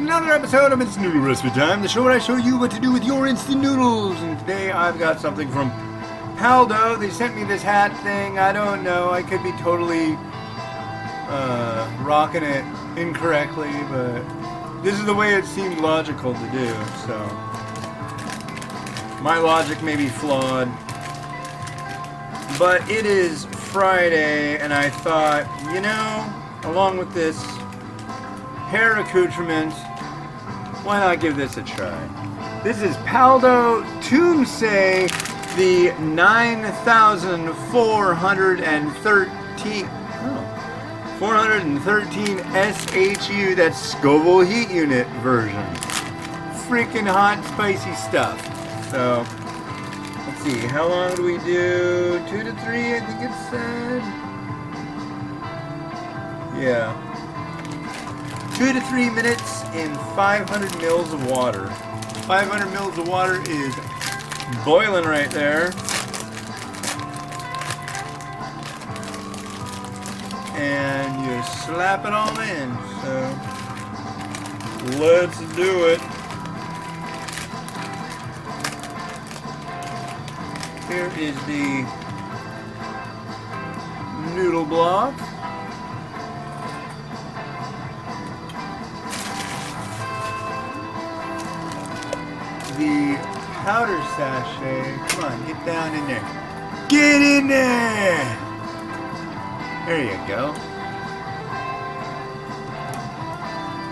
with another episode of It's Noodle Recipe Time, the show where I show you what to do with your instant noodles. And today I've got something from Paldo. They sent me this hat thing. I don't know. I could be totally rocking it incorrectly, but this is the way it seemed logical to do. So my logic may be flawed, but it is Friday, and I thought, you know, along with this hair accoutrement, why not give this a try? This is Paldo Teumsae, the 413 SHU, that's Scoville heat unit version. Freaking hot, spicy stuff. So, let's see, how long do we do? 2 to 3, I think it said. Yeah. 2 to 3 minutes in 500 mils of water. 500 mils of water is boiling right there. And you slap it all in. So let's do it. Here is the noodle block. The powder sachet. Come on, get down in there. Get in there! There you go.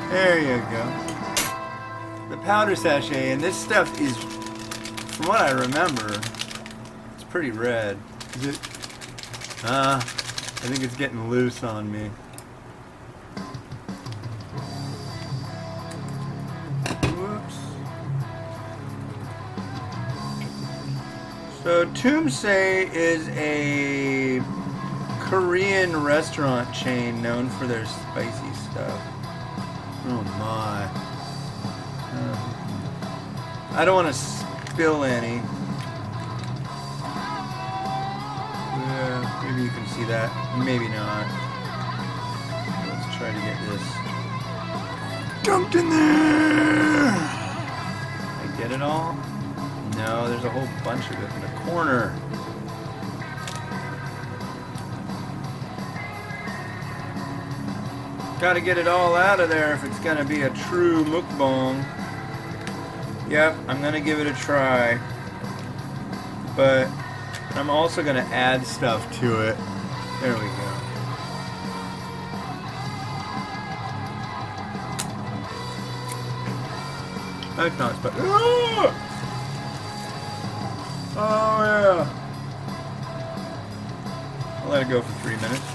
There you go. The powder sachet, and this stuff is, from what I remember, it's pretty red. Is it? I think it's getting loose on me. So Teumsae is a Korean restaurant chain known for their spicy stuff. Oh my. I don't want to spill any. Yeah, maybe you can see that. Maybe not. Let's try to get this dumped in there. Did I get it all? No, there's a whole bunch of it in the corner. Gotta get it all out of there if it's gonna be a true mukbang. Yep, I'm gonna give it a try. But I'm also gonna add stuff to it. There we go. That's not spicy. Ah! Oh yeah. I'll let it go for 3 minutes.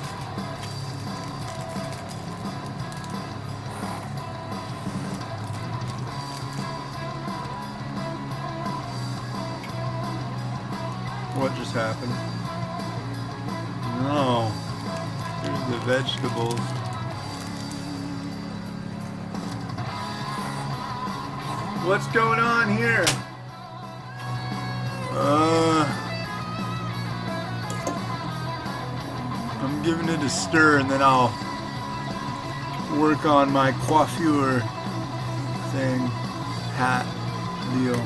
What just happened? No. Here's the vegetables. What's going on here? I'm giving it a stir, and then I'll work on my coiffure thing, hat deal.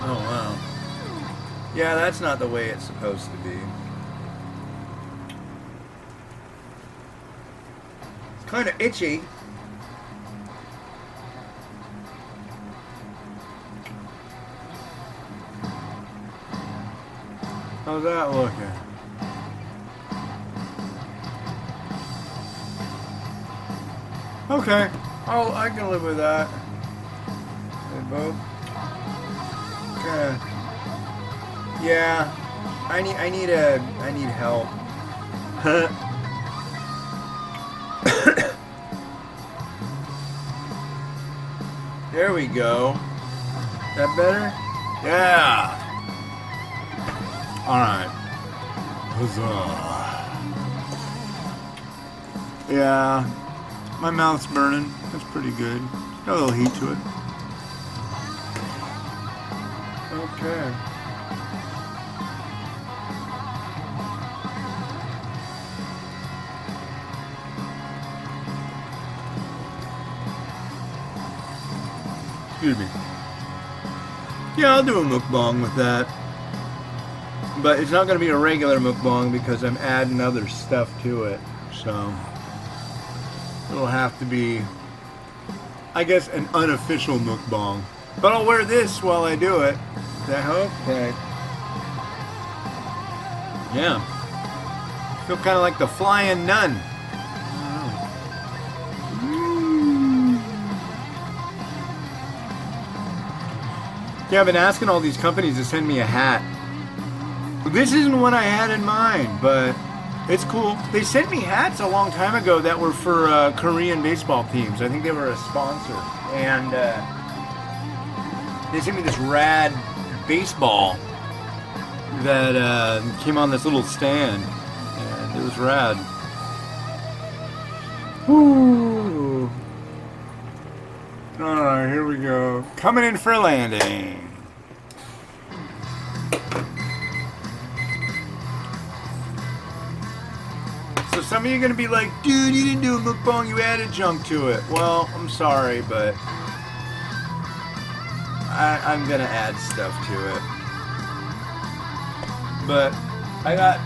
Oh wow. Yeah, that's not the way it's supposed to be. It's kind of itchy. How's that looking? Okay, I can live with that. They both. Okay. Yeah, I need help. There we go. Is that better? Yeah. Alright. Huzzah. Yeah. My mouth's burning. That's pretty good. Got a little heat to it. Okay. Excuse me. Yeah, I'll do a mukbang with that. But it's not going to be a regular mukbang because I'm adding other stuff to it. So it'll have to be, I guess, an unofficial mukbang. But I'll wear this while I do it. Okay. Yeah. Feel kind of like the flying nun. Yeah, I've been asking all these companies to send me a hat. This isn't what I had in mind, but it's cool. They sent me hats a long time ago that were for Korean baseball teams. I think they were a sponsor. And they sent me this rad baseball that came on this little stand. And it was rad. Woo! Alright, here we go. Coming in for landing. So some of you are going to be like, dude, you didn't do a mukbang, you added junk to it. Well, I'm sorry, but I'm going to add stuff to it. But I got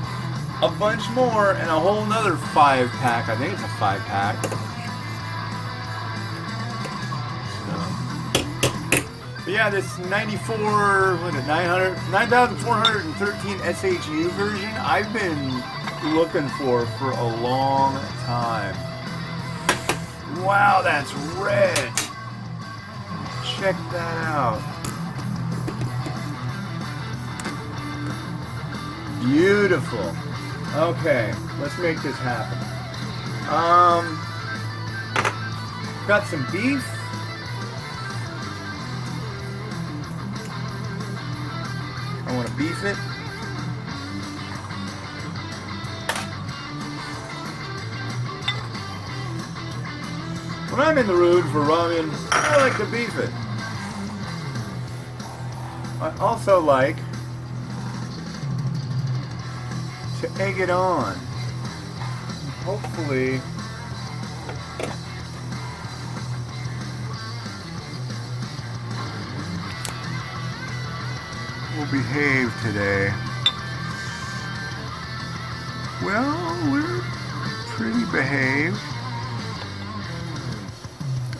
a bunch more and a whole nother 5-pack. I think it's a 5-pack. But yeah, this 9,413 SHU version, I've been looking for a long time. Wow, that's red. Check that out. Beautiful. Okay, let's make this happen. Got some beef. I want to beef it. When I'm in the mood for ramen, I like to beef it. I also like to egg it on. Hopefully we'll behave today. Well, we're pretty behaved.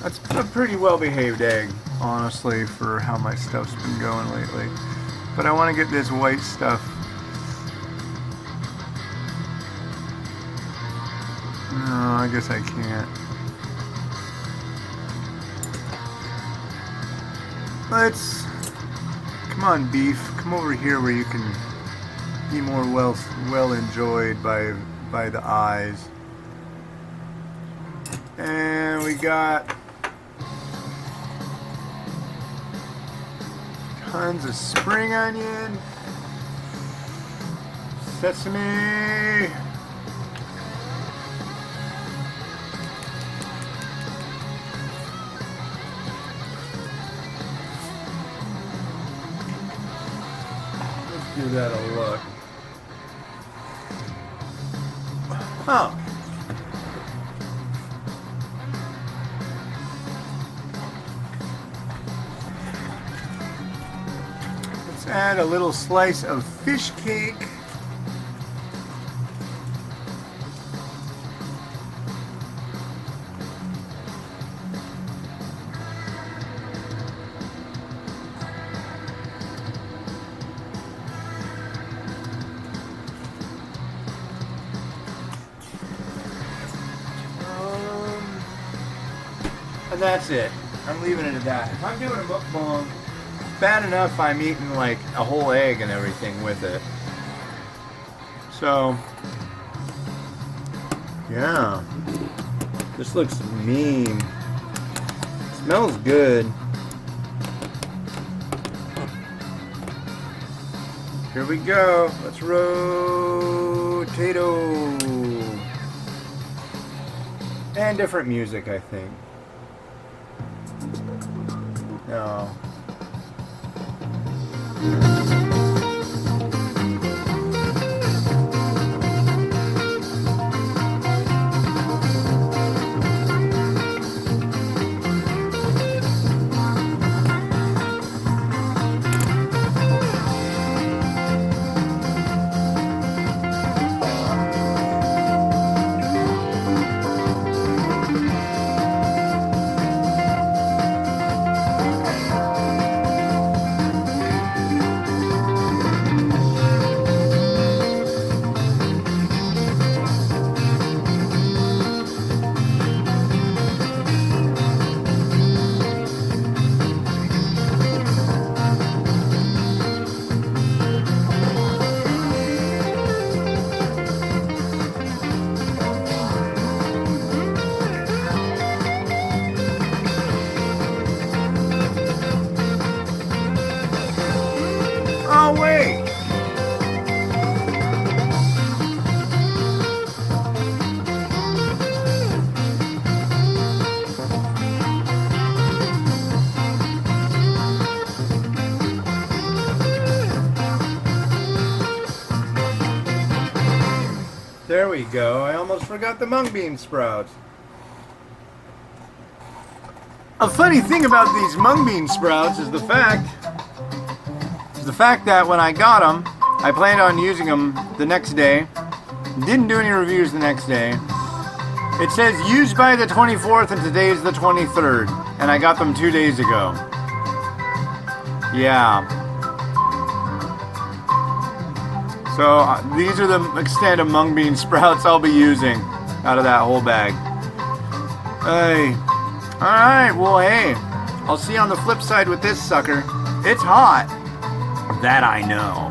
That's a pretty well-behaved egg, honestly, for how my stuff's been going lately. But I want to get this white stuff. No, I guess I can't. Let's... Come on, beef. Come over here where you can be more well enjoyed by the eyes. And we got tons of spring onion, sesame, let's give that a look. Oh. Add a little slice of fish cake. And that's it. I'm leaving it at that. If I'm doing a mukbang, bad enough I'm eating like a whole egg and everything with it. So, yeah. This looks mean. Smells good. Here we go. Let's rotato. And different music, I think. No. we go. I almost forgot the mung bean sprouts. A funny thing about these mung bean sprouts is the fact that when I got them, I planned on using them the next day. Didn't do any reviews the next day. It says used by the 24th and today's the 23rd. And I got them 2 days ago. Yeah. So these are the extent of mung bean sprouts I'll be using out of that whole bag. Hey. Alright, well hey. I'll see you on the flip side with this sucker. It's hot. That I know.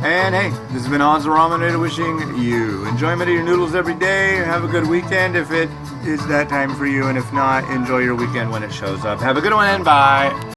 And hey, this has been Oz the Ramen Noodle wishing you enjoyment of your noodles every day. Have a good weekend if it is that time for you. And if not, enjoy your weekend when it shows up. Have a good one and bye.